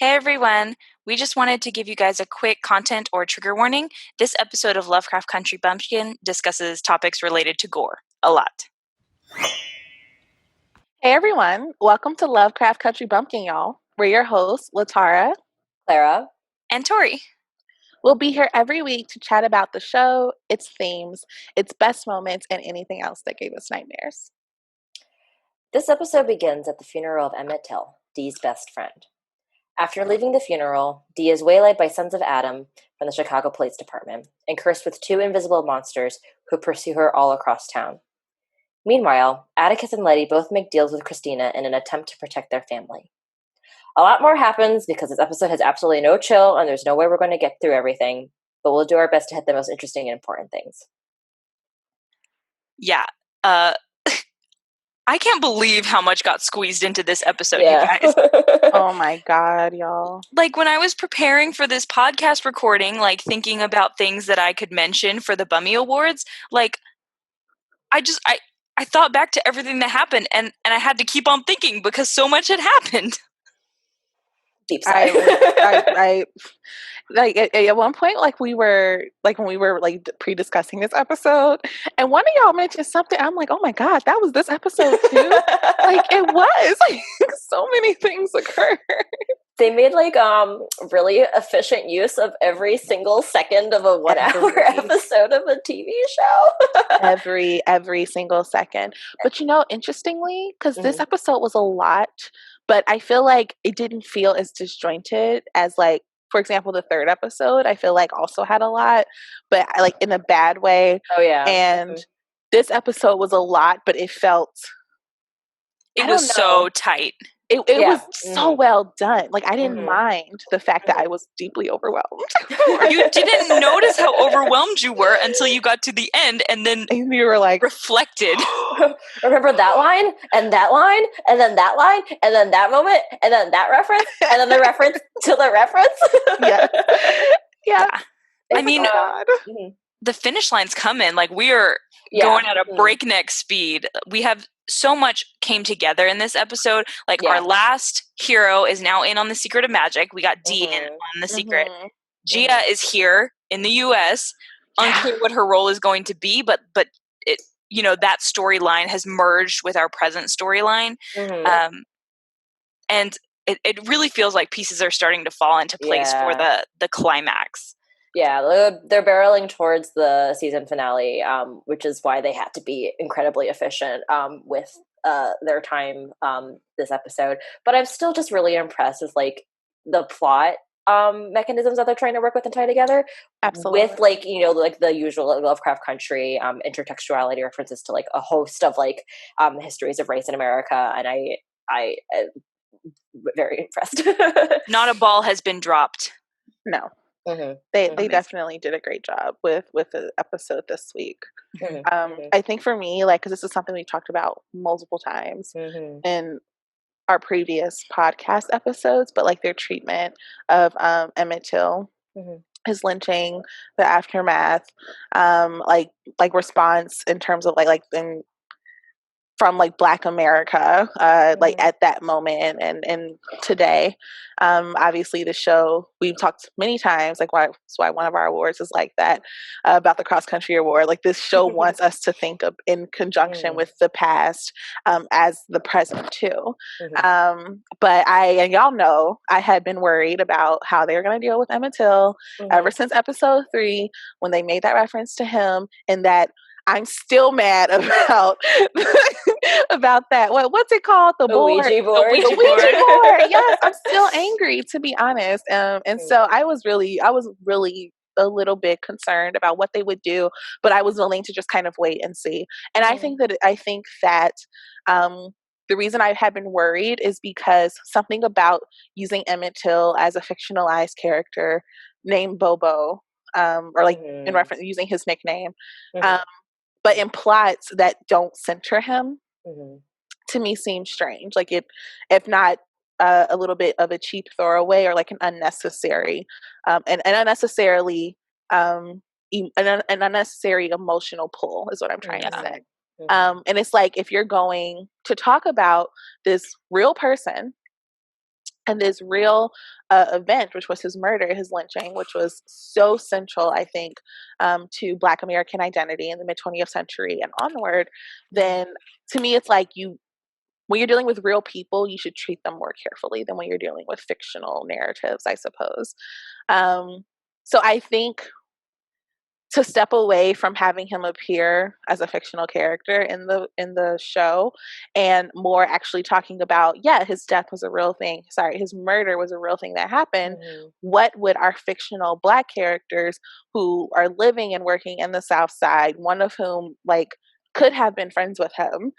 Hey everyone, we just wanted to give you guys a quick content or trigger warning. This episode of Lovecraft Country Bumpkin discusses topics related to gore. A lot. Hey everyone, welcome to Lovecraft Country Bumpkin, y'all. We're your hosts, LaTara, Klara, and Tori. We'll be here every week to chat about the show, its themes, its best moments, and anything else that gave us nightmares. This episode begins at the funeral of Emmett Till, Dee's best friend. After leaving the funeral, Dee is waylaid by Sons of Adam from the Chicago Police Department and cursed with two invisible monsters who pursue her all across town. Meanwhile, Atticus and Letty both make deals with Christina in an attempt to protect their family. A lot more happens because this episode has absolutely no chill and there's no way we're going to get through everything, but we'll do our best to hit the most interesting and important things. Yeah, I can't believe how much got squeezed into this episode, you guys. Oh my God, y'all. Like, when I was preparing for this podcast recording, like, thinking about things that I could mention for the Bummy Awards, like, I thought back to everything that happened, and I had to keep on thinking because so much had happened. Deep sigh. I like at one point, like when we were like pre-discussing this episode, and one of y'all mentioned something. I'm like, oh my God, that was this episode too. Like it was. Like so many things occurred. They made like really efficient use of every single second of a 1 hour episode of a TV show. every single second. But interestingly, because this episode was a lot, but I feel like it didn't feel as disjointed as, like, for example, the third episode, I feel like also had a lot, but like in a bad way. Oh yeah. And this episode was a lot, but it felt, it was so tight. It was so well done. Like, I didn't mind the fact that I was deeply overwhelmed. You didn't notice how overwhelmed you were until you got to the end, and then you were like, reflected. Remember that line, and that line, and then that line, and then that moment, and then that reference, and then the reference to the reference? Yeah. I mean, the finish line's coming. Like, we are going at a breakneck speed. We have so much came together in this episode. Like, our last hero is now in on the Secret of Magic. We got Dee in on the Secret. Gia is here in the U.S. Unclear what her role is going to be, but it, that storyline has merged with our present storyline. And it really feels like pieces are starting to fall into place for the climax. Yeah, they're barreling towards the season finale, which is why they had to be incredibly efficient with their time this episode. But I'm still just really impressed with, like, the plot mechanisms that they're trying to work with and tie together. Absolutely. With, like, like the usual Lovecraft Country intertextuality references to, like, a host of, like, histories of race in America, and I very impressed. Not a ball has been dropped. No. They definitely did a great job with the episode this week. I think for me, like, because this is something we talked about multiple times in our previous podcast episodes, but like their treatment of Emmett Till, his lynching, the aftermath, like response in terms of like from like Black America, like at that moment and today. Obviously the show, we've talked many times, like that's why one of our awards is like that, about the Cross Country Award. Like, this show wants us to think of in conjunction with the past as the present too. But and y'all know, I had been worried about how they were going to deal with Emmett Till ever since episode 3, when they made that reference to him, and that I'm still mad about about that. What's it called? The Ouija board. The Ouija board. Yes, I'm still angry, to be honest. And so I was really a little bit concerned about what they would do, but I was willing to just kind of wait and see. And I think that the reason I have been worried is because something about using Emmett Till as a fictionalized character named Bobo, or like in reference using his nickname, but in plots that don't center him, to me seems strange. Like, if not a little bit of a cheap throwaway, or like an unnecessary, an unnecessarily an unnecessary emotional pull is what I'm trying to say. And it's like, if you're going to talk about this real person And this real event, which was his murder, his lynching, which was so central, I think, to Black American identity in the mid-20th century and onward, then to me, it's like when you're dealing with real people, you should treat them more carefully than when you're dealing with fictional narratives, I suppose. So I think to step away from having him appear as a fictional character in the show and more actually talking about, his death was a real thing. Sorry, his murder was a real thing that happened. What would our fictional Black characters who are living and working in the South Side, one of whom could have been friends with him,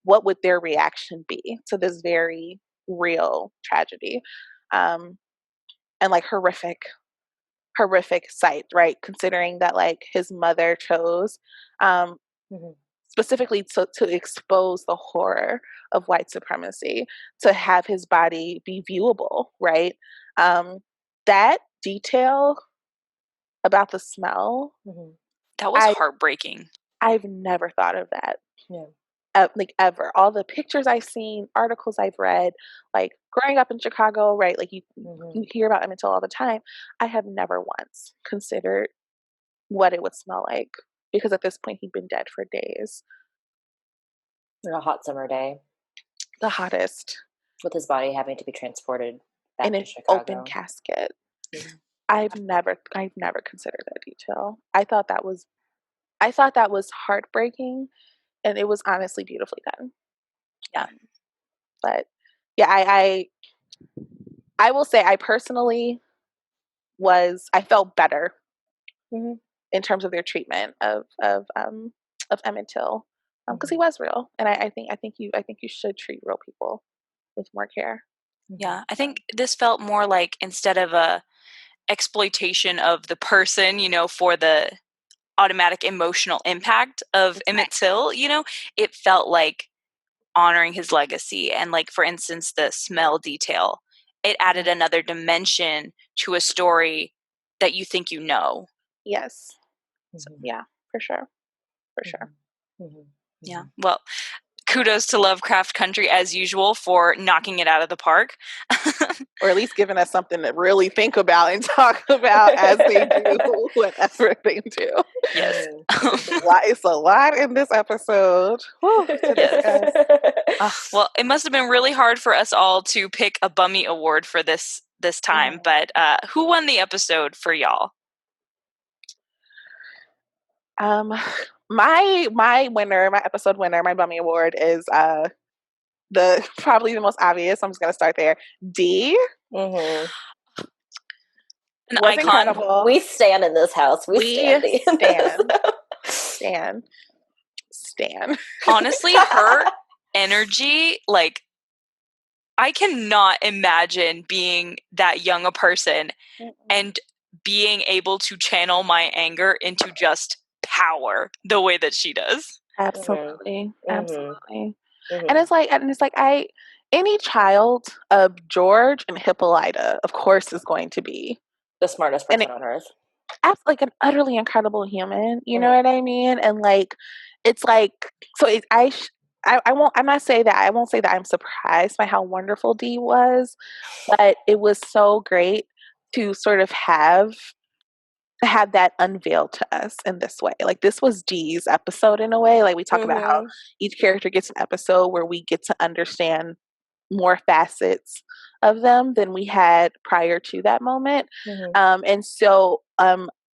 what would their reaction be to this very real tragedy? And horrific sight, right? Considering that his mother chose specifically to expose the horror of white supremacy, to have his body be viewable, right? That detail about the smell, that was heartbreaking. I've never thought of that. Ever. All the pictures I've seen, articles I've read, growing up in Chicago, right? You hear about Emmett Till all the time. I have never once considered what it would smell like, because at this point he'd been dead for days. On a hot summer day. The hottest. With his body having to be transported back in to an Chicago. Open casket. I've never considered that detail. I thought that was heartbreaking. And it was honestly beautifully done. Yeah. But I will say I personally I felt better in terms of their treatment of Emmett Till, because he was real, and I think you should treat real people with more care. Yeah, I think this felt more like, instead of a exploitation of the person, for the automatic emotional impact of Emmett Till, it felt like honoring his legacy. And for instance, the smell detail, it added another dimension to a story that you think Yes. So, yeah, for sure. Yeah. Well, kudos to Lovecraft Country, as usual, for knocking it out of the park. Or at least giving us something to really think about and talk about as they do whatever they do. Yes. It's a lot in this episode. Whew, to discuss. Well, it must have been really hard for us all to pick a Bummy Award for this time, but who won the episode for y'all? My winner, my episode winner, my Bummy Award is probably the most obvious. I'm just gonna start there. D. An was icon. Incredible. We stand in this house. We stand. Honestly, her energy, I cannot imagine being that young a person and being able to channel my anger into just power the way that she does. Absolutely. Absolutely. And it's like any child of George and Hippolyta, of course, is going to be the smartest person on earth. An utterly incredible human. You know what I mean? And it's so I won't say that I'm surprised by how wonderful Dee was, but it was so great to sort of have that unveiled to us in this way. This was Dee's episode in a way. We talk about how each character gets an episode where we get to understand more facets of them than we had prior to that moment. And so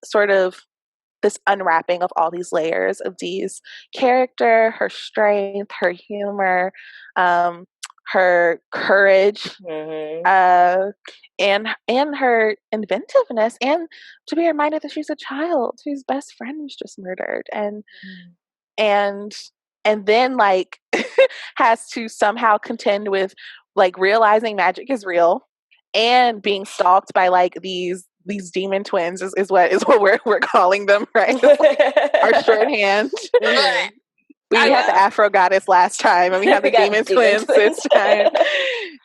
sort of this unwrapping of all these layers of Dee's character, her strength, her humor, her courage, and her inventiveness, and to be reminded that she's a child whose best friend was just murdered, and then has to somehow contend with realizing magic is real and being stalked by these demon twins is what we're calling them, right? Our shorthand. We had the Afro goddess last time, and we have the demon twins this time.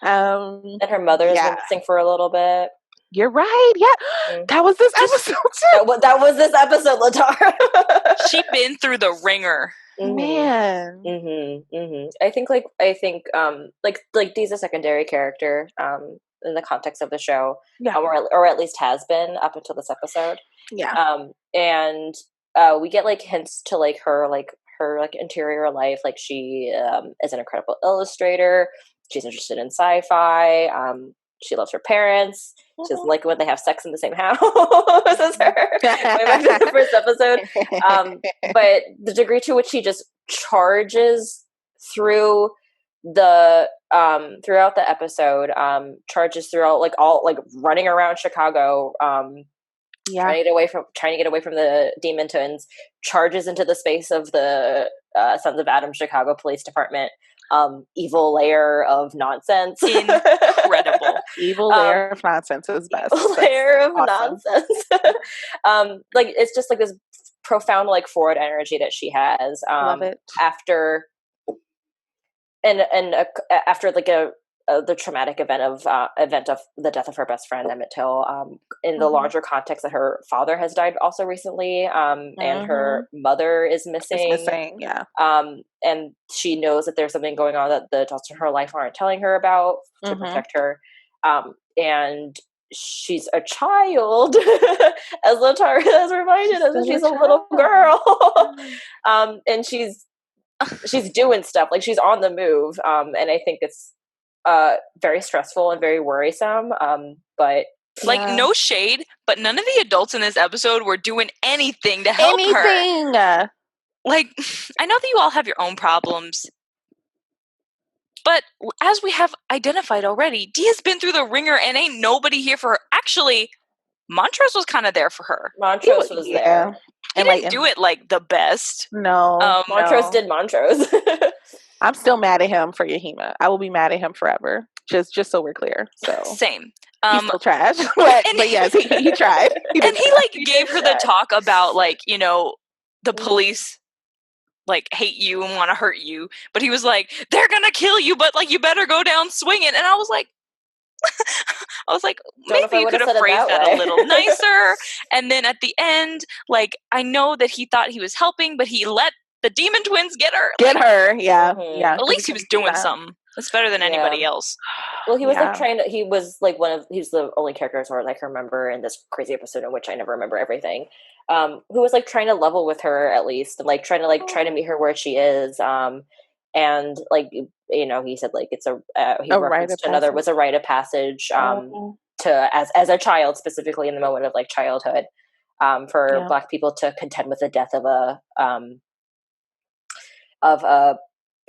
And her mother has been missing for a little bit. You're right. Yeah. That was this episode too. That was this episode, LaTara. She been through the ringer. Man. I think Dee's a secondary character in the context of the show, or at least has been up until this episode. And we get like hints to like her interior life. Like she is an incredible illustrator. She's interested in sci-fi. She loves her parents. She doesn't like it when they have sex in the same house as her. Way back to the first episode. But the degree to which she just charges through the throughout the episode, charges throughout running around Chicago, trying to get away from the demon twins, charges into the space of the Sons of Adam Chicago Police Department. Evil layer of nonsense. Incredible. Evil layer of nonsense is best. Layer of nonsense. It's just like this profound like forward energy that she has. Love it. After after like the traumatic event of the death of her best friend Emmett Till, in the larger context that her father has died also recently, and her mother is missing. And she knows that there's something going on that the adults in her life aren't telling her about to protect her. And she's a child, as LaTara has reminded us, that she's a little girl. And she's doing stuff, like she's on the move. And I think it's very stressful and very worrisome. But no shade, but none of the adults in this episode were doing anything to help her. Like, I know that you all have your own problems, but as we have identified already, Dee has been through the ringer and ain't nobody here for her. Actually, Montrose was kind of there for her. Montrose was there. He didn't do it like the best. No. Montrose did Montrose. I'm still mad at him for Yahima. I will be mad at him forever. Just so we're clear. So same. He's still trash. but yes, he tried. He gave her the talk about the police hate you and want to hurt you, but he was like, they're gonna kill you, but you better go down swinging. And I was like, maybe you could have phrased that a little nicer. And then at the end, I know that he thought he was helping, but he let the demon twins get her. Yeah. At least he was doing something. It's better than anybody else. Well, he was he was he's the only character as far as I can remember in this crazy episode in which I never remember everything. Who was trying to level with her at least, and trying to meet her where she is. And he said it's he referenced another was a rite of passage to as a child, specifically in the moment of childhood, for Black people to contend with the death of a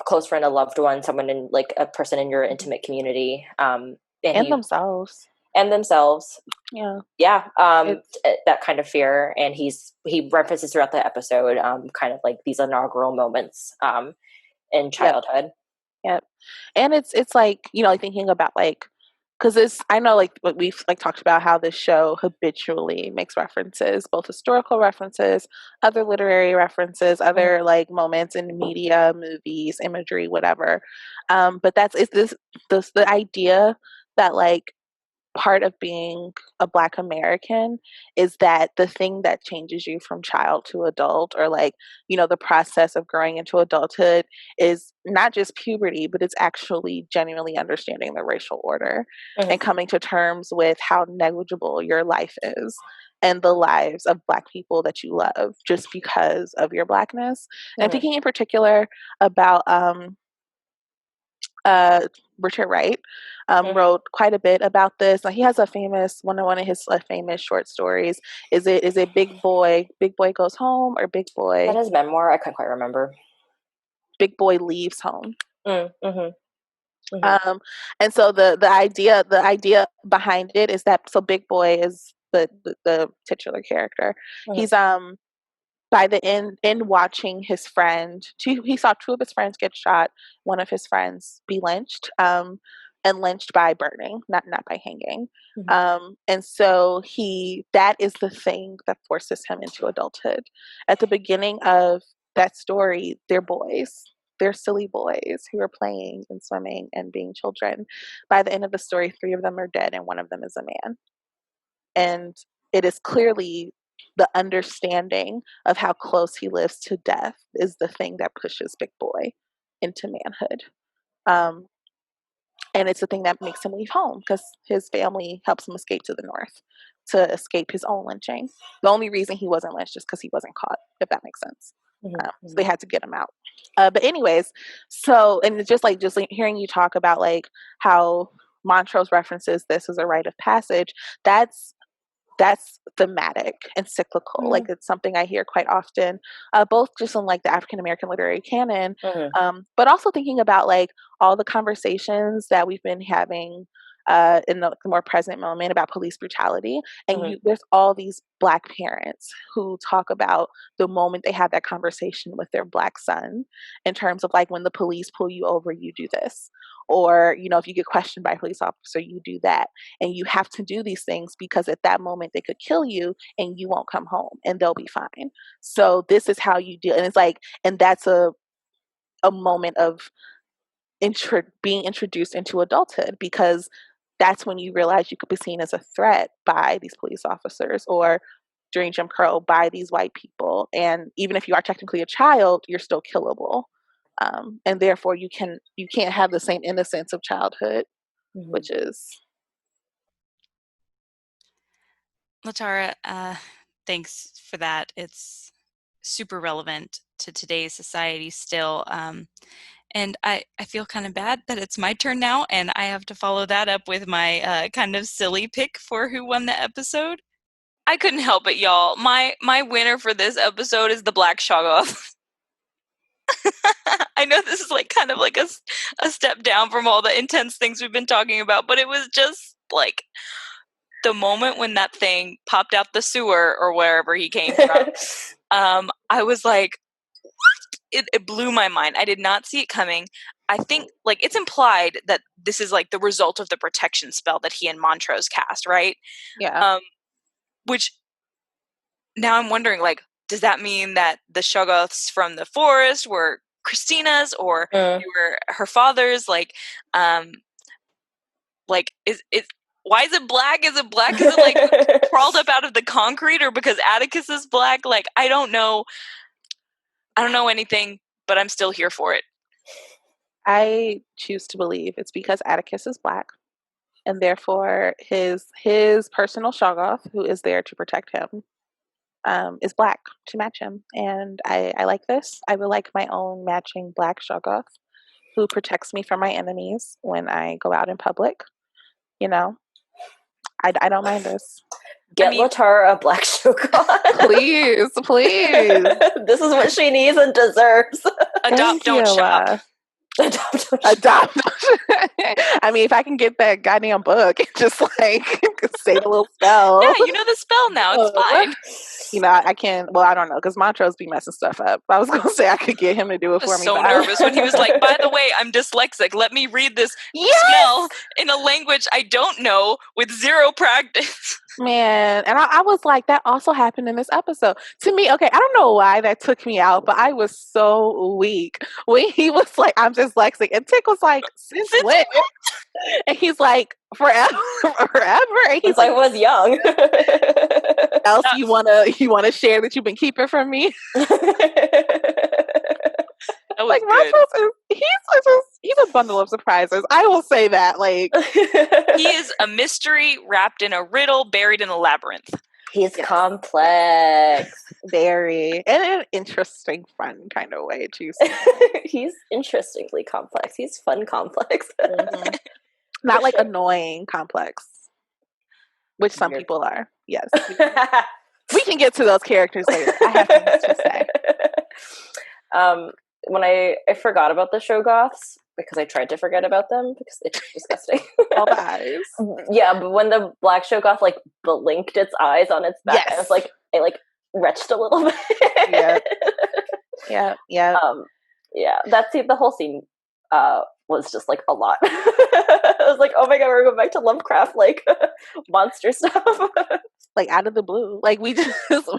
close friend, a loved one, someone in a person in your intimate community, and themselves. That kind of fear. And he references throughout the episode kind of these inaugural moments in childhood. And it's thinking about because I know what we've talked about, how this show habitually makes references, both historical references, other literary references, other moments in media, movies, imagery, whatever. But it's the idea that part of being a Black American is that the thing that changes you from child to adult, or the process of growing into adulthood, is not just puberty, but it's actually genuinely understanding the racial order and coming to terms with how negligible your life is and the lives of Black people that you love just because of your Blackness. And I'm thinking in particular about Richard Wright wrote quite a bit about this. He has a famous one of his famous short stories. Is it Big Boy Goes Home, or Big Boy? That is memoir. I couldn't quite remember. Big Boy Leaves Home. And so the idea behind it is that Big Boy is the titular character. He's by the end, in watching his friend, he saw two of his friends get shot, one of his friends be lynched, and lynched by burning, not by hanging. And so that is the thing that forces him into adulthood. At the beginning of that story, they're boys. They're silly boys who are playing and swimming and being children. By the end of the story, 3 of them are dead and one of them is a man. And it is clearly the understanding of how close he lives to death is the thing that pushes Big Boy into manhood. And it's the thing that makes him leave home, because his family helps him escape to the north to escape his own lynching. The only reason he wasn't lynched is because he wasn't caught, if that makes sense. So they had to get him out. But anyways, so, and just hearing you talk about like how Montrose references this as a rite of passage, that's thematic and cyclical. Like, it's something I hear quite often, both just in like the African American literary canon, but also thinking about like all the conversations that we've been having in the more present moment about police brutality. And there's all these Black parents who talk about the moment they have that conversation with their Black son, in terms of like, when the police pull you over, you do this. Or, you know, if you get questioned by a police officer, you do that. And you have to do these things because at that moment they could kill you and you won't come home and they'll be fine. So this is how you deal. And it's like, and that's a moment of being introduced into adulthood, because that's when you realize you could be seen as a threat by these police officers, or during Jim Crow by these white people. And even if you are technically a child, you're still killable. And therefore you can't have the same innocence of childhood, which is. LaTara, thanks for that. It's super relevant to today's society still. And I feel kind of bad that it's my turn now, and I have to follow that up with my kind of silly pick for who won the episode. I couldn't help it, y'all. My winner for this episode is the Black Shoggoth. I know this is like kind of like a step down from all the intense things we've been talking about, but it was just like the moment when that thing popped out the sewer or wherever he came from. I was like, what? It blew my mind. I did not see it coming. I think like it's implied that this is like the result of the protection spell that he and Montrose cast, right? Yeah. Which now I'm wondering, like, does that mean that the Shoggoths from the forest were Christina's, or they were her father's? Like is why is it black? Is it black because it like crawled up out of the concrete, or because Atticus is black? Like, I don't know anything, but I'm still here for it. I choose to believe it's because Atticus is Black, and therefore his personal Shoggoth, who is there to protect him, is Black to match him. And I like this. I would like my own matching Black Shoggoth who protects me from my enemies when I go out in public. You know, I don't mind this. Get LaTara a Black Shoggoth. Please. This is what she needs and deserves. Adopt, don't shop. Adopt. I mean, if I can get that goddamn book and just like say the little spell. Yeah, you know the spell now. It's fine. You know, I can. Well, I don't know, because Montrose be messing stuff up. I was gonna say I could get him to do it for me. So nervous when he was like, "By the way, I'm dyslexic. Let me read this spell in a language I don't know with zero practice." Man, and I was like, that also happened in this episode. To me, okay, I don't know why that took me out, but I was so weak when he was like, I'm dyslexic. And Tick was like, since when? And he's like, forever. And he's like, I was young. Else you wanna share that you've been keeping from me? That was like good. He's a bundle of surprises. I will say that. Like, he is a mystery wrapped in a riddle, buried in a labyrinth. He's complex, very, in an interesting, fun kind of way too. He's interestingly complex. He's fun complex. Not like annoying complex, which some people are. Yes, we can get to those characters later. I have things to say. When I forgot about the Shoggoths, because I tried to forget about them because it's disgusting. All the eyes. Yeah, but when the Black Shoggoth like blinked its eyes on its back, I was like, it like retched a little bit. Yeah. Yeah. That's the whole scene was just like a lot. I was like, oh my god, we're going back to Lovecraft like monster stuff. Like out of the blue, like we just like,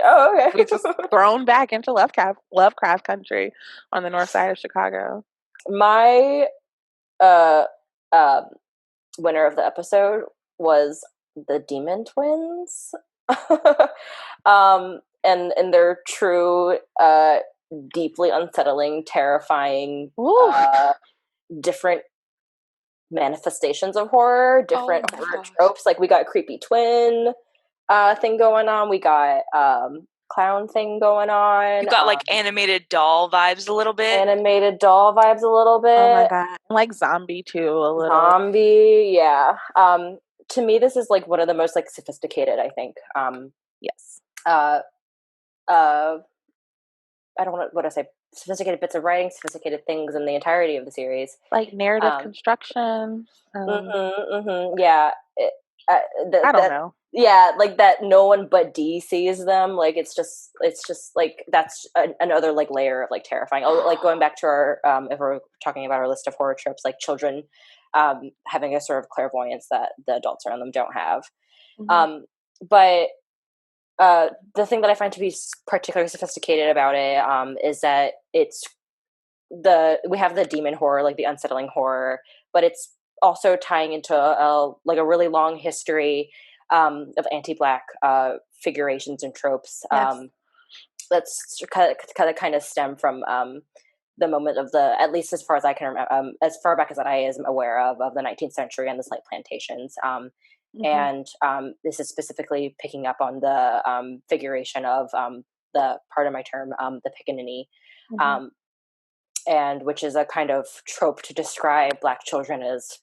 oh okay, we just thrown back into Lovecraft country on the north side of Chicago. My winner of the episode was the demon twins, and their true, deeply unsettling, terrifying, different manifestations of horror, different horror tropes. Like, we got creepy twin thing going on. We got clown thing going on. You got like animated doll vibes a little bit. Oh my god, like zombie too a little. Zombie, yeah. To me, this is like one of the most like sophisticated, I think. Yes. I don't want to say sophisticated bits of writing, sophisticated things in the entirety of the series. Like narrative construction. Yeah. I don't know. Yeah, like that no one but Dee sees them. Like, it's just like, that's another like layer of like terrifying. Like, going back to our, if we're talking about our list of horror tropes, like children having a sort of clairvoyance that the adults around them don't have. But the thing that I find to be particularly sophisticated about it is that we have the demon horror, like the unsettling horror, but it's also tying into a really long history of anti-Black figurations and tropes. That's kind of stem from the moment of at least as far as I can remember, as far back as I am aware of the 19th century and the slave plantations. And this is specifically picking up on the figuration of the, pardon my term, the pickaninny, and which is a kind of trope to describe Black children as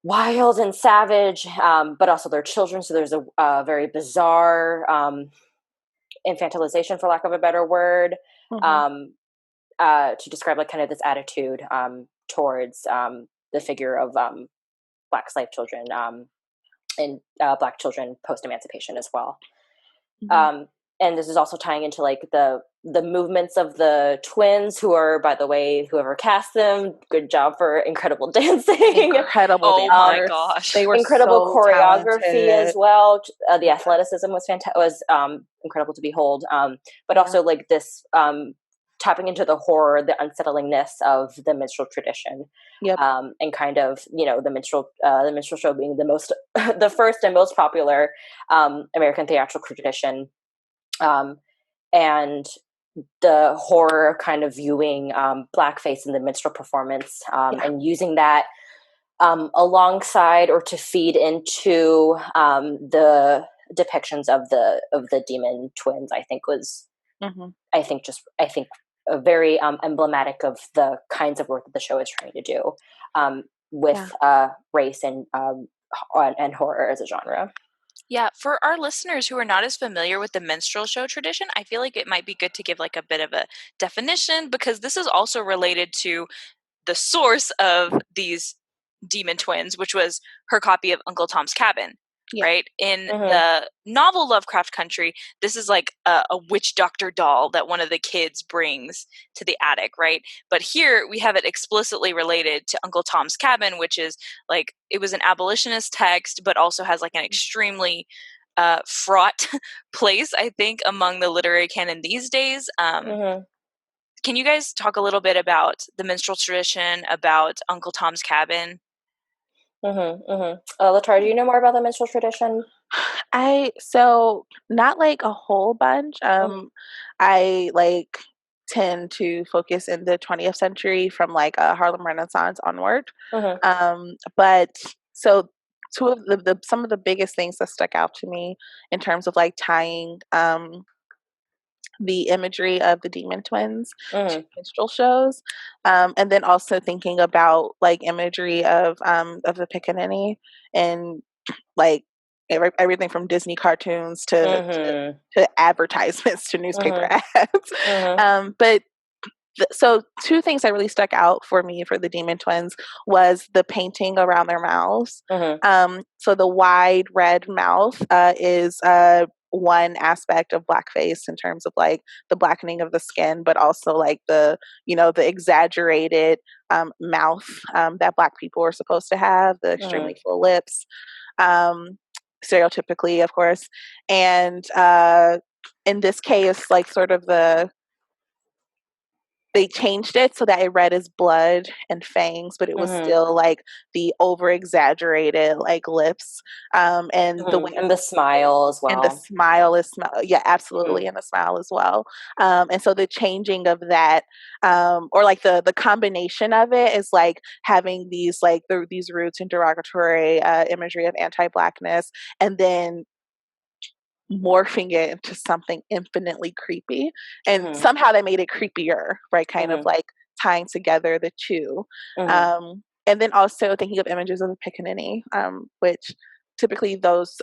wild and savage, but also they're children. So there's a very bizarre infantilization, for lack of a better word, to describe like kind of this attitude towards the figure of Black slave children and Black children post-emancipation as well. And this is also tying into like the movements of the twins, who are, by the way, whoever cast them, good job for incredible dancing. Oh my gosh. They were incredible so choreography talented as well. The athleticism was incredible to behold. But also like this tapping into the horror, the unsettlingness of the minstrel tradition. And kind of, the minstrel show being the first and most popular American theatrical tradition. And the horror of kind of viewing blackface in the minstrel performance and using that alongside or to feed into the depictions of the demon twins, I think was, I think very emblematic of the kinds of work that the show is trying to do with race and horror as a genre. Yeah, for our listeners who are not as familiar with the minstrel show tradition, I feel like it might be good to give like a bit of a definition, because this is also related to the source of these demon twins, which was her copy of Uncle Tom's Cabin. Right? In the novel Lovecraft Country, this is like a witch doctor doll that one of the kids brings to the attic, right? But here we have it explicitly related to Uncle Tom's Cabin, which is like, it was an abolitionist text, but also has like an extremely fraught place, I think, among the literary canon these days. Can you guys talk a little bit about the minstrel tradition, about Uncle Tom's Cabin? LaTara, do you know more about the minstrel tradition? So not like a whole bunch. I like tend to focus in the 20th century from like a Harlem Renaissance onward. But so two of some of the biggest things that stuck out to me in terms of like tying the imagery of the demon twins to minstrel shows, and then also thinking about like imagery of the pickaninny and like everything from Disney cartoons to advertisements to newspaper ads. But so two things that really stuck out for me for the demon twins was the painting around their mouths. So the wide red mouth is one aspect of blackface in terms of like the blackening of the skin, but also like the exaggerated mouth that Black people are supposed to have, the extremely full lips, stereotypically, of course. And in this case, like sort of the they changed it so that it read as blood and fangs, but it was still like the over exaggerated like lips, and the way and the smile as well. And the smile is absolutely, and the smile as well. And so the changing of that, or like the combination of it is like having these like these roots in derogatory imagery of anti-Blackness, and then morphing it into something infinitely creepy, and somehow they made it creepier, right? Kind of like tying together the two. And then also thinking of images of the pickaninny, which typically those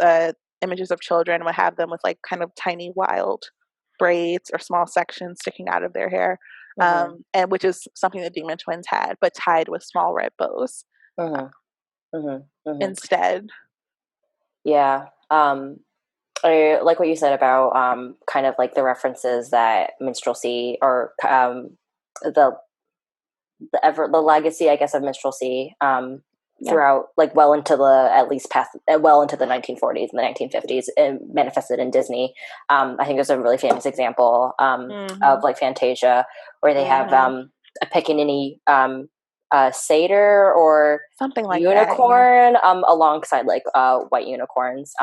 images of children would have them with like kind of tiny wild braids or small sections sticking out of their hair, and which is something the Demon Twins had, but tied with small red bows instead. Yeah. I like what you said about kind of like the references that minstrelsy, or the legacy, I guess, of minstrelsy throughout, like well into the 1940s and the 1950s, and manifested in Disney. I think there's a really famous example of like Fantasia, where they have a pickaninny satyr or something like unicorn alongside like white unicorns.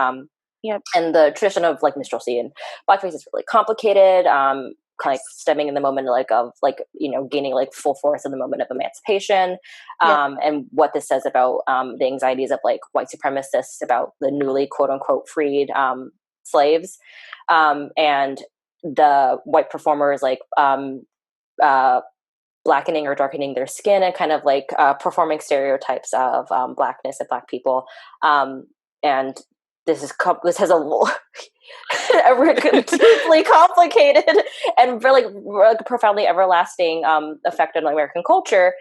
And the tradition of like minstrelsy and blackface is really complicated, kind of stemming in the moment of gaining like full force in the moment of emancipation, and what this says about the anxieties of like white supremacists about the newly quote unquote freed slaves, and the white performers like blackening or darkening their skin and kind of like performing stereotypes of Blackness and Black people, and this has a deeply complicated and really profoundly everlasting effect on American culture,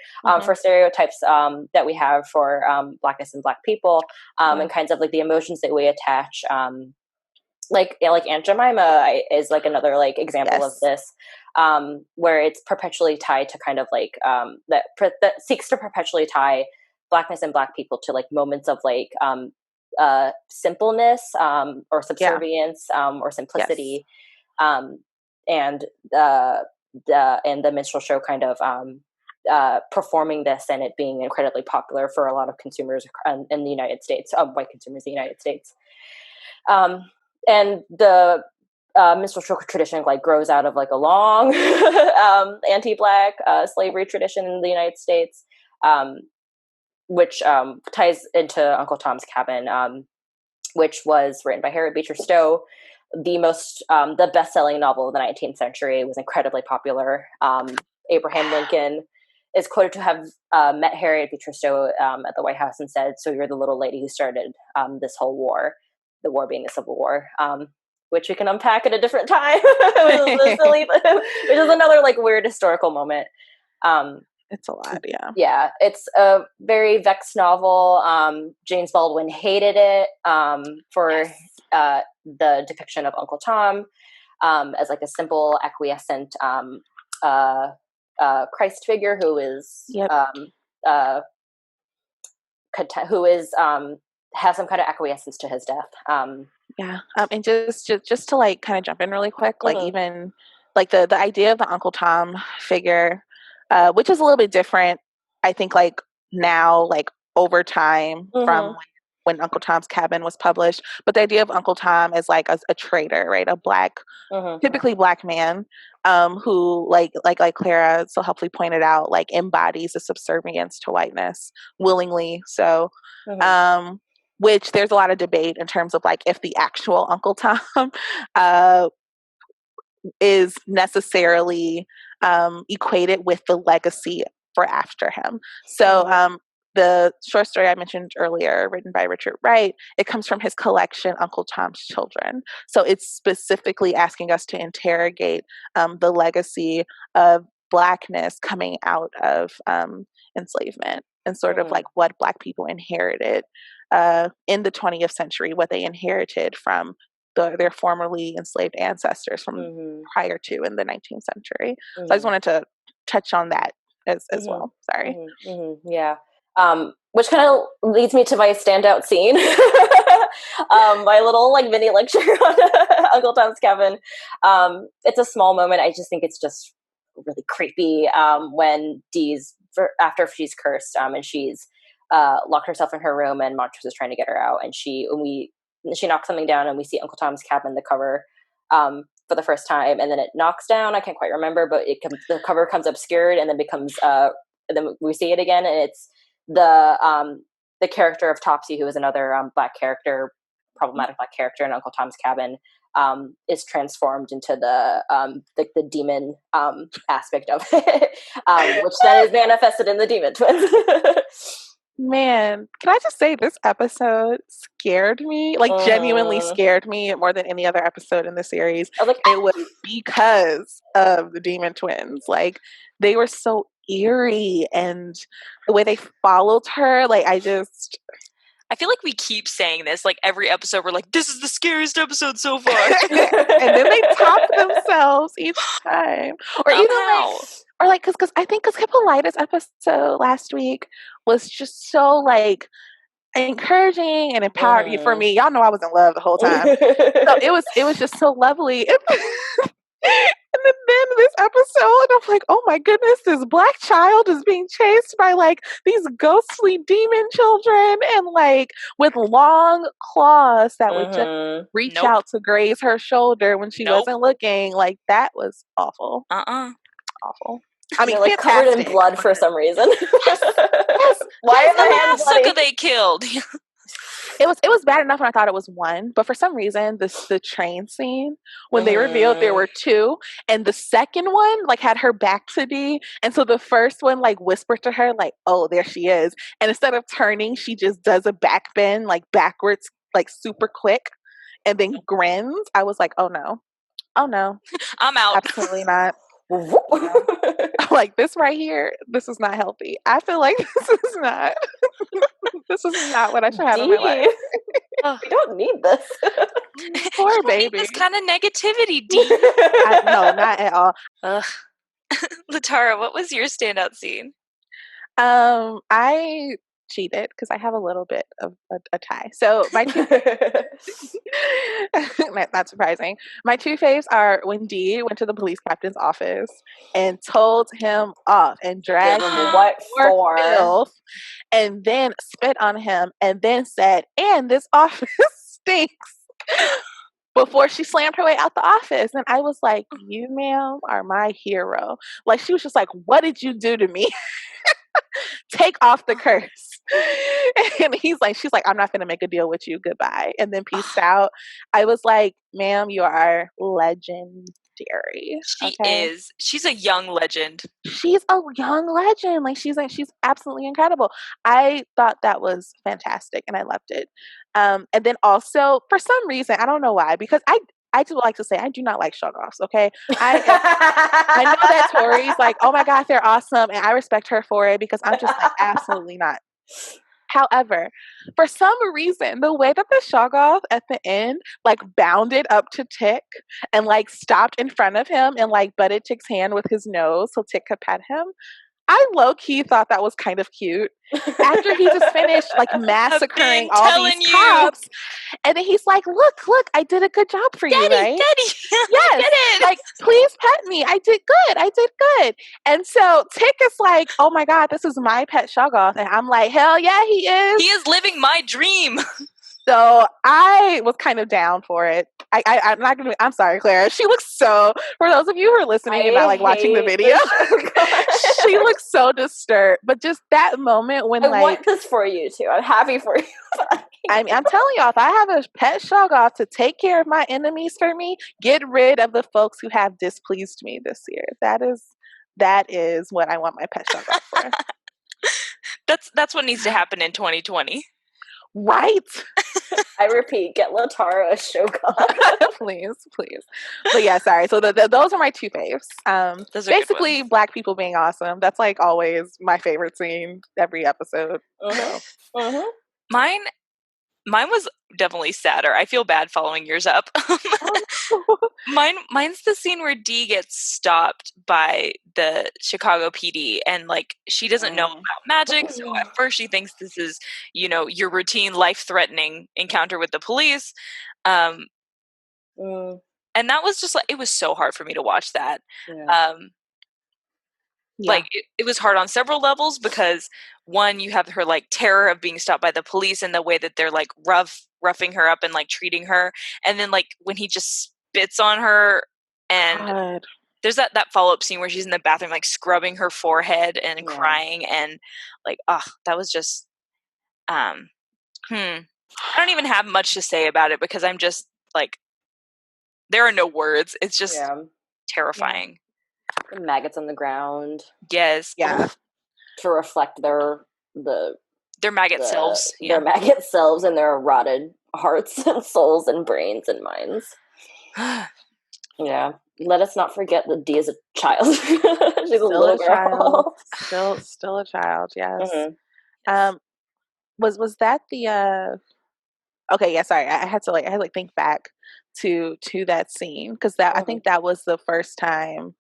for stereotypes that we have for Blackness and Black people, and kinds of like the emotions that we attach. Like Aunt Jemima is like another like example of this, where it's perpetually tied to kind of like that seeks to perpetually tie Blackness and Black people to like moments of like simpleness, or subservience, or simplicity, and the minstrel show kind of performing this, and it being incredibly popular for a lot of consumers in the United States, white consumers in the United States, and the minstrel show tradition like grows out of like a long anti-Black slavery tradition in the United States, which ties into Uncle Tom's Cabin, which was written by Harriet Beecher Stowe, the best-selling novel of the 19th century. It was incredibly popular. Abraham Lincoln is quoted to have met Harriet Beecher Stowe at the White House and said, "So you're the little lady who started this whole war," the war being the Civil War, which we can unpack at a different time, which is another like weird historical moment. It's a lot, yeah. Yeah, it's a very vexed novel. James Baldwin hated it for the depiction of Uncle Tom as like a simple, acquiescent Christ figure who is has some kind of acquiescence to his death. And just to like kind of jump in really quick, like even like the idea of the Uncle Tom figure, which is a little bit different, I think, like now, like over time from when Uncle Tom's Cabin was published. But the idea of Uncle Tom is like a traitor, right? A Black, typically Black man, who like Klara so helpfully pointed out, like embodies a subservience to whiteness willingly. So, which there's a lot of debate in terms of like if the actual Uncle Tom is necessarily equated with the legacy for after him. So the short story I mentioned earlier, written by Richard Wright, it comes from his collection, Uncle Tom's Children. So it's specifically asking us to interrogate the legacy of Blackness coming out of enslavement, and sort of like what Black people inherited in the 20th century, what they inherited from their formerly enslaved ancestors from prior to in the 19th century. So I just wanted to touch on that as well. Sorry. Yeah. Which kind of leads me to my standout scene, my little like mini lecture on Uncle Tom's Cabin. It's a small moment. I just think it's just really creepy when Dee's after she's cursed and she's locked herself in her room and Montrose is trying to get her out, and she knocks something down and we see Uncle Tom's Cabin, the cover, for the first time, and then it knocks down. I can't quite remember, but the cover comes obscured and then becomes then we see it again, and it's the character of Topsy, who is another problematic black character in Uncle Tom's Cabin, is transformed into the demon aspect of it, which then is manifested in the Demon Twins. Man, can I just say this episode scared me, like genuinely scared me more than any other episode in the series. It was because of the Demon Twins. Like, they were so eerie, and the way they followed her, like, I feel like we keep saying this, like every episode we're like, this is the scariest episode so far. And then they top themselves each time. Or even because I think Hippolyta's episode last week was just so like encouraging and empowering for me. Y'all know I was in love the whole time. So it was just so lovely. And then this episode, I'm like, oh my goodness, this black child is being chased by like these ghostly demon children, and like with long claws that would just reach out to graze her shoulder when she wasn't looking. Like, that was awful. Awful. I mean, like covered in blood for some reason. Yes. Why are their hands bloody? They killed? It was bad enough when I thought it was one, but for some reason the train scene, when they revealed there were two, and the second one like had her back to Dee, and so the first one like whispered to her like, oh, there she is, and instead of turning, she just does a back bend like backwards, like super quick, and then grins. I was like, oh no, I'm out. Absolutely not. Like, this right here, this is not healthy. I feel like this is not what I should have in my life. We don't need this. Poor baby. This kind of negativity, Dee. No, not at all. LaTara, what was your standout scene? I cheated because I have a little bit of a tie. So my two, not surprising. My two faves are when Dee went to the police captain's office and told him off and dragged him for filth, and then spit on him, and then said, "And this office stinks," before she slammed her way out the office. And I was like, you, ma'am, are my hero. Like, she was just like, what did you do to me? Take off the curse. And she's like, I'm not going to make a deal with you. Goodbye. And then peaced out. I was like, ma'am, you are legendary. She is. She's a young legend. She's a young legend. Like, she's absolutely incredible. I thought that was fantastic, and I loved it. And then also, for some reason, I don't know why, because I do like to say I do not like Shoggoths, okay? I know that Tori's like, oh my God, they're awesome, and I respect her for it, because I'm just like, absolutely not. However, for some reason, the way that the Shoggoth at the end like bounded up to Tick and like stopped in front of him and like butted Tick's hand with his nose so Tick could pet him, I low-key thought that was kind of cute. After he just finished like massacring all these cops, and then he's like, look, I did a good job for you, right? Daddy, yes, like, please pet me. I did good. And so Tick is like, oh my God, this is my pet Shoggoth, and I'm like, hell yeah, he is. He is living my dream. So I was kind of down for it. I'm not gonna. I'm sorry, Klara. She looks so. For those of you who are listening and not like watching the video, she looks so disturbed. But just that moment when I want this for you too. I'm happy for you. I mean, I'm telling y'all, if I have a pet Shoggoth to take care of my enemies for me, get rid of the folks who have displeased me this year. That is what I want my pet Shoggoth for. That's what needs to happen in 2020. Right? I repeat, get LaTara a Shoggoth. please. But yeah, sorry. So those are my two faves. Basically, Black people being awesome. That's like always my favorite scene every episode. Mine was definitely sadder. I feel bad following yours up. Mine's the scene where Dee gets stopped by the Chicago PD, and like she doesn't know about magic, so at first she thinks this is, your routine life-threatening encounter with the police. And that was just like, it was so hard for me to watch that. like it was hard on several levels because one, you have her like terror of being stopped by the police and the way that they're like roughing her up and like treating her, and then like when he just spits on her, and God. There's that follow-up scene where she's in the bathroom like scrubbing her forehead and crying, and like that was just I don't even have much to say about it because I'm just like, there are no words. It's just terrifying. The maggots on the ground. Yes. Yeah. To reflect their maggot selves. Their maggot selves and their rotted hearts and souls and brains and minds. Yeah. Let us not forget that Dee is a child. She's still a little girl. Still a child, yes. Mm-hmm. Was that the okay, yeah, sorry. I had to think back to that scene because I think that was the first time.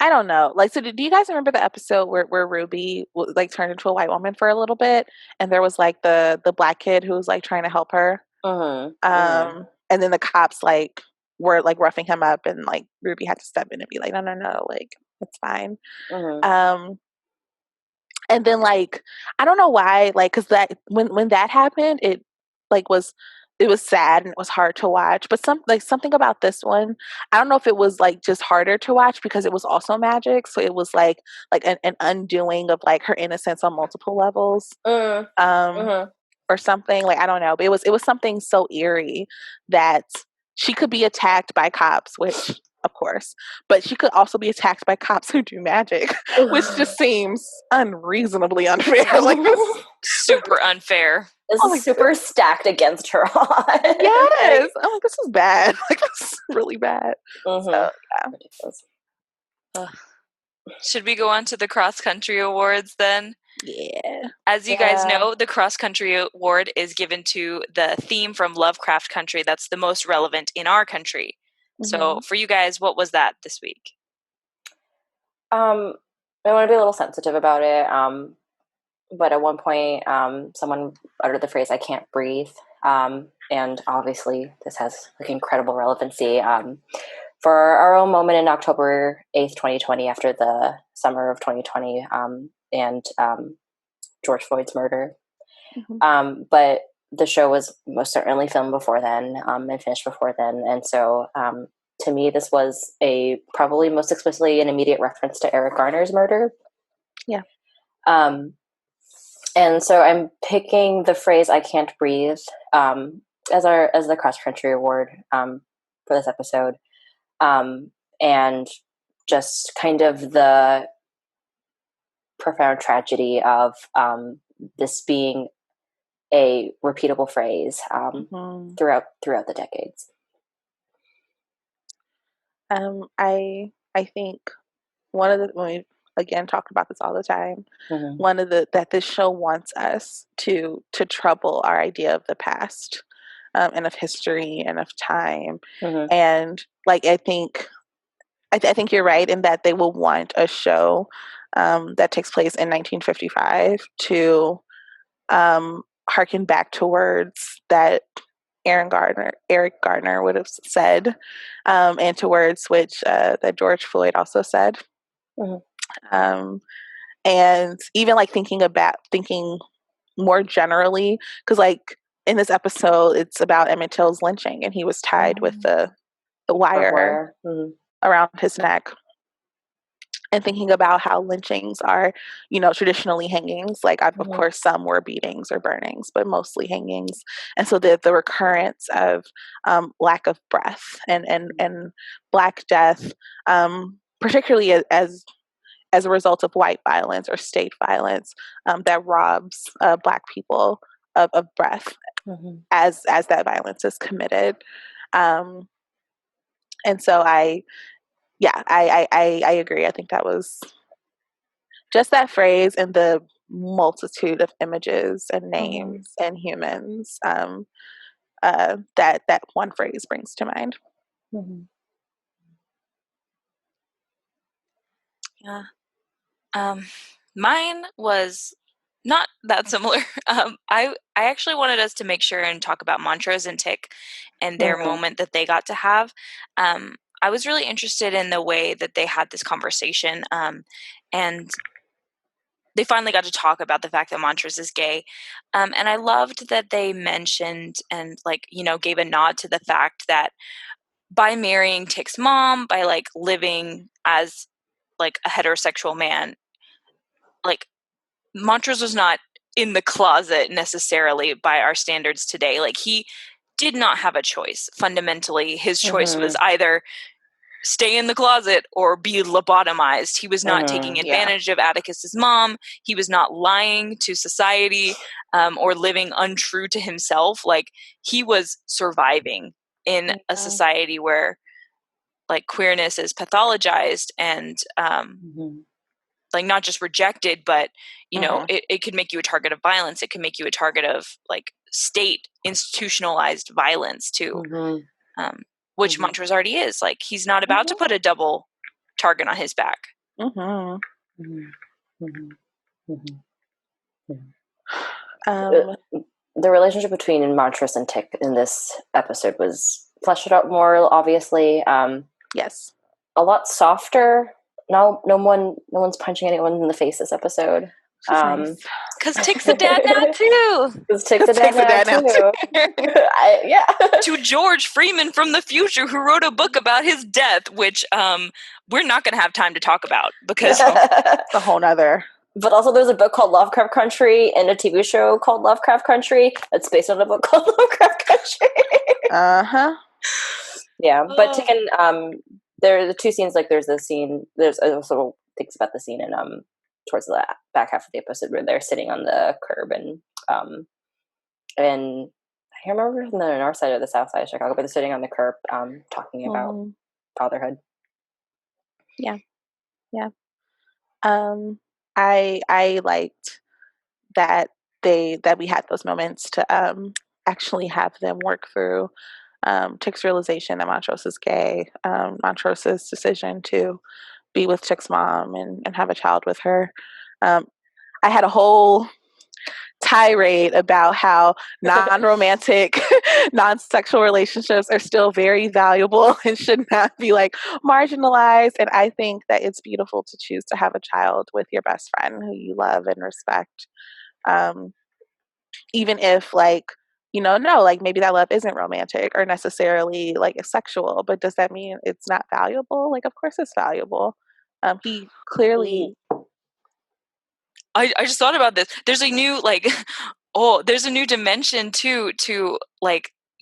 I don't know. Like, so do you guys remember the episode where Ruby like turned into a white woman for a little bit, and there was like the black kid who was like trying to help her, and then the cops like were like roughing him up, and like Ruby had to step in and be like, no, like it's fine. And then like I don't know why, like because that when that happened, it was sad and it was hard to watch. But something about this one, I don't know if it was like just harder to watch because it was also magic, so it was like an undoing of like her innocence on multiple levels, or something. Like I don't know, but it was something so eerie that she could be attacked by cops, which of course, but she could also be attacked by cops who do magic, which just seems unreasonably unfair. Like super unfair. It's super stacked against her. Yes, I'm like, this is bad. Like this is really bad. So, should we go on to the cross country awards then? Yeah. As you guys know, the cross country award is given to the theme from Lovecraft Country that's the most relevant in our country. So for you guys, what was that this week? I want to be a little sensitive about it. But at one point, someone uttered the phrase, "I can't breathe." And obviously this has like incredible relevancy. For our own moment in October 8th, 2020, after the summer of 2020, and George Floyd's murder. But the show was most certainly filmed before then, and finished before then. And so to me, this was probably most explicitly an immediate reference to Eric Garner's murder. Yeah. And so I'm picking the phrase "I can't breathe" as the cross country award for this episode, and just kind of the profound tragedy of this being a repeatable phrase throughout the decades. I think one of the, when we again talk about this all the time, one of the that this show wants us to trouble our idea of the past, and of history and of time, and like I think you're right in that they will want a show that takes place in 1955 to harken back to words that Eric Garner would have said, and to words which that George Floyd also said. And even like thinking more generally, because like in this episode, it's about Emmett Till's lynching, and he was tied with the wire around his neck. And thinking about how lynchings are, traditionally hangings. Like, of course, some were beatings or burnings, but mostly hangings. And so the recurrence of lack of breath and Black death, particularly as a result of white violence or state violence, that robs Black people of breath as that violence is committed. And so I agree. I think that was just that phrase and the multitude of images and names and humans that one phrase brings to mind. Yeah. Mine was not that similar. I actually wanted us to make sure and talk about Montrose and Tick and their moment that they got to have. I was really interested in the way that they had this conversation, and they finally got to talk about the fact that Montrose is gay. And I loved that they mentioned and gave a nod to the fact that by marrying Tick's mom, by living as a heterosexual man, Montrose was not in the closet necessarily by our standards today. He did not have a choice. Fundamentally, his choice was either stay in the closet or be lobotomized. He was not taking advantage of Atticus's mom. He was not lying to society or living untrue to himself. He was surviving in a society where queerness is pathologized and not just rejected, but it could make you a target of violence. It could make you a target of state institutionalized violence too. Which Montrose already is. He's not about to put a double target on his back. The relationship between Montrose and Tick in this episode was fleshed out more, obviously. Yes. A lot softer. No one's punching anyone in the face this episode. Because Tick's a dad now too. Because Tick's a dad now too. Yeah. To George Freeman from the future, who wrote a book about his death, which we're not going to have time to talk about because it's a whole nother. But also, there's a book called Lovecraft Country and a TV show called Lovecraft Country that's based on a book called Lovecraft Country. Yeah, but Tick and there are the two scenes. There's the scene. There's also things about the scene in towards the back half of the episode where they're sitting on the curb and I can't remember from the north side or the south side of Chicago, but they're sitting on the curb talking about fatherhood. Yeah. I liked that we had those moments to actually have them work through Tick's realization that Montrose is gay, Montrose's decision to be with Tick's mom and have a child with her. I had a whole tirade about how non-romantic, non-sexual relationships are still very valuable and should not be marginalized. And I think that it's beautiful to choose to have a child with your best friend who you love and respect. Even if maybe that love isn't romantic or necessarily sexual, but does that mean it's not valuable? Of course it's valuable. He clearly. I just thought about this. There's a new there's a new dimension to you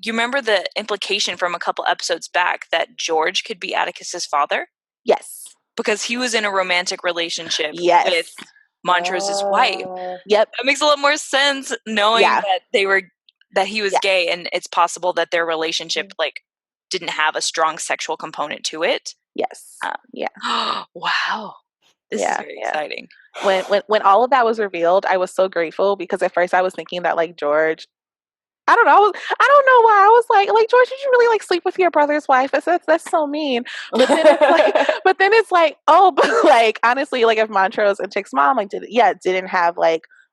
remember the implication from a couple episodes back that George could be Atticus's father? Yes. Because he was in a romantic relationship with Montrose's wife. Yep. That makes a lot more sense knowing that he was gay, and it's possible that their relationship didn't have a strong sexual component to it. Yes. Wow. This is very exciting. When all of that was revealed, I was so grateful because at first I was thinking that George, I don't know why I was George, did you really sleep with your brother's wife? That's so mean. But then it's honestly, if Montrose and Tick's mom didn't have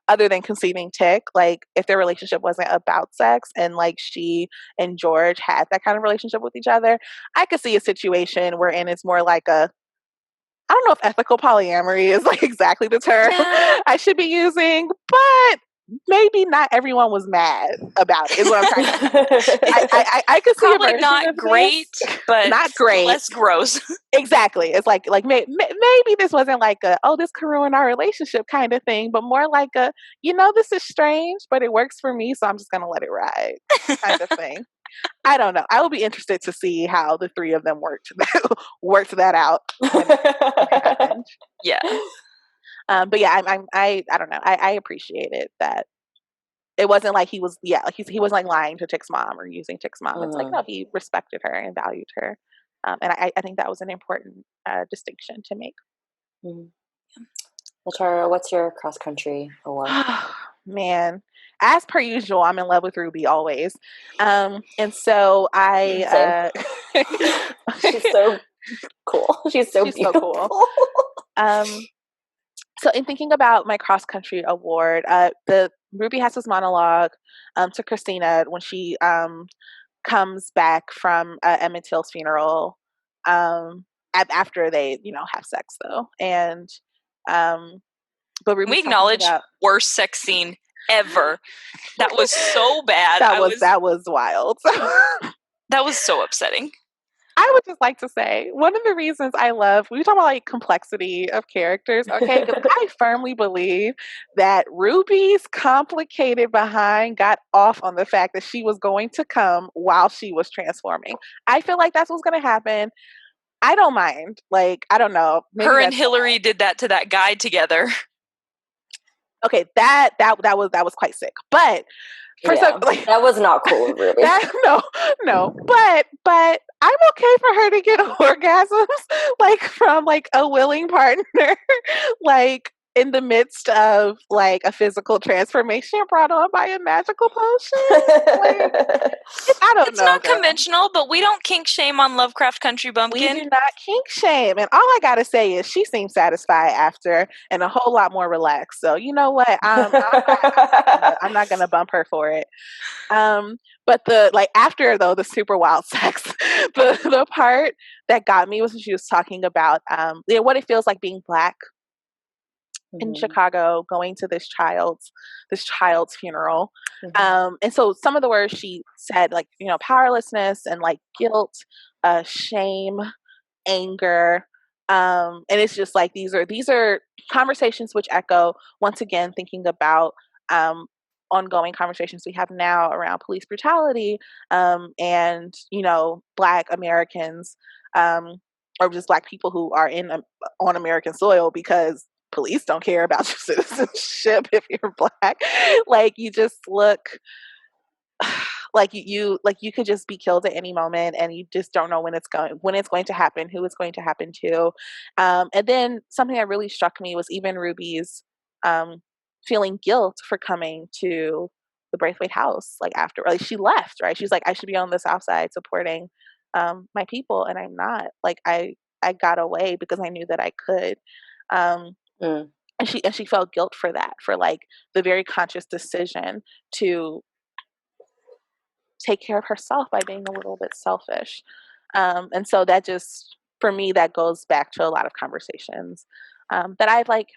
other than conceiving Tick, if their relationship wasn't about sex and she and George had that kind of relationship with each other, I could see a situation wherein it's more I don't know if ethical polyamory is exactly the term I should be using, but maybe not everyone was mad about it, is what I'm trying to say. I could see probably not great, but not great, less gross. Exactly. It's maybe this wasn't this could ruin our relationship kind of thing, but more this is strange, but it works for me, so I'm just gonna let it ride kind of thing. I don't know. I will be interested to see how the three of them worked that out. When it happened. Yeah. But yeah, I don't know. I appreciated that it wasn't he was he wasn't lying to Tick's mom or using Tick's mom. It's no, he respected her and valued her, and I think that was an important distinction to make. LaTara, what's your cross country award? Man, as per usual, I'm in love with Ruby always, and so I. She's so cool. She's so beautiful. So cool. So in thinking about my cross country award, the Ruby has this monologue to Christina when she comes back from Emmett Till's funeral, after they, have sex though. And but we acknowledge worst sex scene ever. That was so bad. That was wild. That was so upsetting. I would just like to say, one of the reasons I love, we talk about like complexity of characters, okay? Because I firmly believe that Ruby's complicated behind got off on the fact that she was going to come while she was transforming. I feel like that's what's going to happen. I don't mind. Like, I don't know. Her and Hillary did that to that guy together. Okay, that was quite sick. But that was not cool, really. No. But I'm okay for her to get orgasms like from like a willing partner, like in the midst of like a physical transformation brought on by a magical potion. Like, I don't know. It's not conventional, but we don't kink shame on Lovecraft Country Bumpkin. We do not kink shame. And all I gotta say is she seemed satisfied after and a whole lot more relaxed. So you know what? I'm not gonna bump her for it. But after though the super wild sex, the part that got me was when she was talking about what it feels like being Black in Chicago, going to this child's funeral. And so some of the words she said, like, powerlessness and like guilt, shame, anger. And it's just like these are conversations which echo once again thinking about ongoing conversations we have now around police brutality, and Black Americans, or just Black people who are on American soil, because police don't care about your citizenship if you're Black. Like, you just look like you could just be killed at any moment, and you just don't know when it's going to happen, who it's going to happen to. And then something that really struck me was even Ruby's feeling guilt for coming to the Braithwaite house, like after, like she left, right? She's like, I should be on the South Side supporting my people, and I'm not. Like I got away because I knew that I could. And she felt guilt for that, for like the very conscious decision to take care of herself by being a little bit selfish. And so that just, for me, that goes back to a lot of conversations that I've like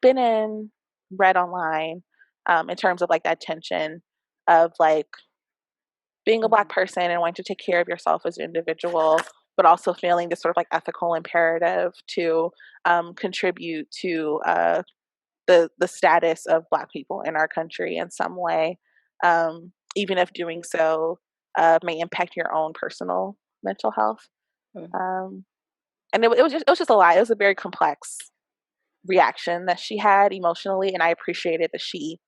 been in, read online, in terms of like that tension of like being a Black person and wanting to take care of yourself as an individual, but also feeling this sort of like ethical imperative to contribute to the status of Black people in our country in some way, even if doing so may impact your own personal mental health. And it was just a lot. It was a very complex reaction that she had emotionally, and I appreciated that she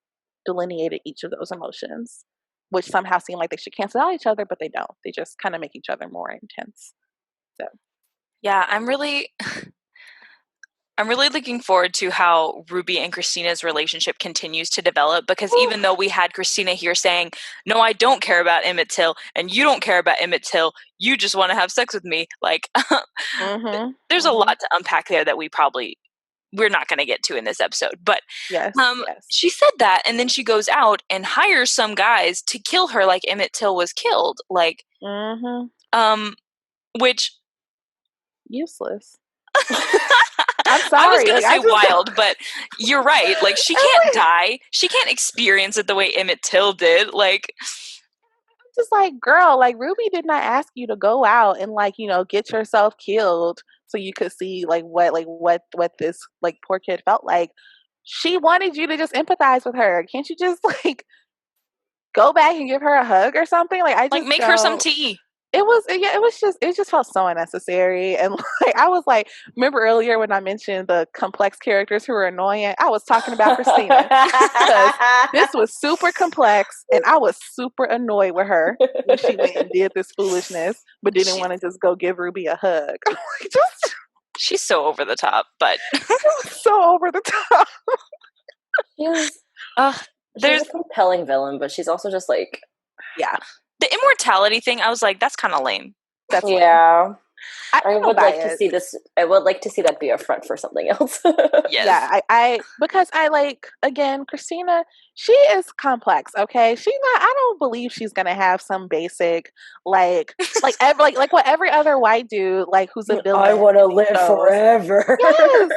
delineated each of those emotions, which somehow seem like they should cancel out each other, but they don't. They just kind of make each other more intense. So, yeah, I'm really looking forward to how Ruby and Christina's relationship continues to develop, because even though we had Christina here saying, no, I don't care about Emmett Till, and you don't care about Emmett Till, you just want to have sex with me. Like, there's a lot to unpack there that we're not going to get to in this episode. But yes. She said that, and then she goes out and hires some guys to kill her like Emmett Till was killed. Like, which... useless. I'm sorry. I was going to say wild, but you're right. Like, she can't die. She can't experience it the way Emmett Till did. Like, just like, girl, like Ruby did not ask you to go out and like, get yourself killed so you could see like what this like poor kid felt like. She wanted you to just empathize with her. Can't you just like go back and give her a hug or something? Like, I just make her some tea. It just felt so unnecessary. And like, I was like, remember earlier when I mentioned the complex characters who were annoying? I was talking about Christina, because this was super complex and I was super annoyed with her when she went and did this foolishness, but didn't want to just go give Ruby a hug. She's so over the top, but so over the top. She's a compelling villain, but she's also just like, yeah. The immortality thing, I was like, that's kind of lame. That's lame. I would like to see this. I would like to see that be a front for something else. Yes. Yeah, I because I like, again, Christina, she is complex, okay? She's not, I don't believe she's gonna have some basic like what every other white dude like who's a villain. I want to live forever. Yes.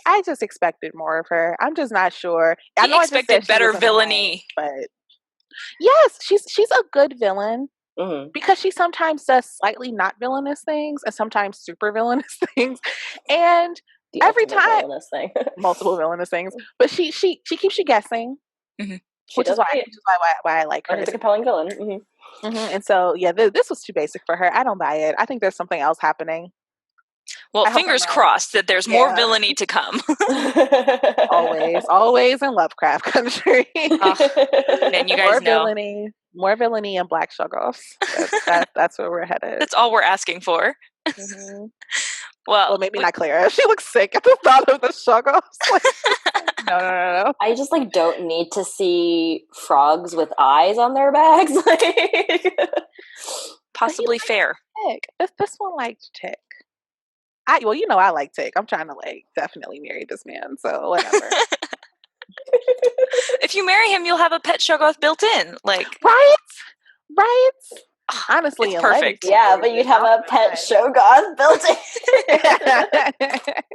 I just expected more of her. I'm just not sure. I know expected I just said better villainy. But yes, she's a good villain. Mm-hmm. Because she sometimes does slightly not villainous things and sometimes super villainous things, and every time multiple villainous things. But she keeps you guessing, which is why I like her. She's a compelling villain. Mm-hmm. Mm-hmm. And so this was too basic for her. I don't buy it. I think there's something else happening. Well, fingers crossed that there's more villainy to come. always in Lovecraft Country. And you guys know. More villainy and black Shoggoths. That's where we're headed. That's all we're asking for. Mm-hmm. Well, maybe not Klara. She looks sick at the thought of the Shoggoths. Like, no. I just don't need to see frogs with eyes on their backs. Possibly fair. Tick. This one liked Tick. I like Tick. I'm trying to definitely marry this man. So whatever. If you marry him, you'll have a pet Shoggoth built in. Right? Honestly, it's perfect. Yeah, but you'd have a pet Shoggoth built in.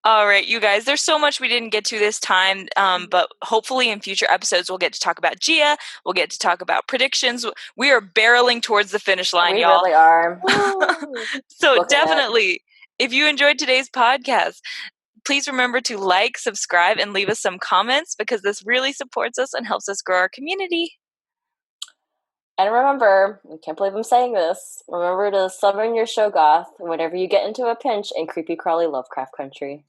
All right, you guys, there's so much we didn't get to this time, but hopefully in future episodes we'll get to talk about Gia, we'll get to talk about predictions. We are barreling towards the finish line, y'all. We really are. So definitely, if you enjoyed today's podcast, please remember to like, subscribe, and leave us some comments because this really supports us and helps us grow our community. And remember, I can't believe I'm saying this, remember to summon your Shoggoth whenever you get into a pinch in creepy crawly Lovecraft Country.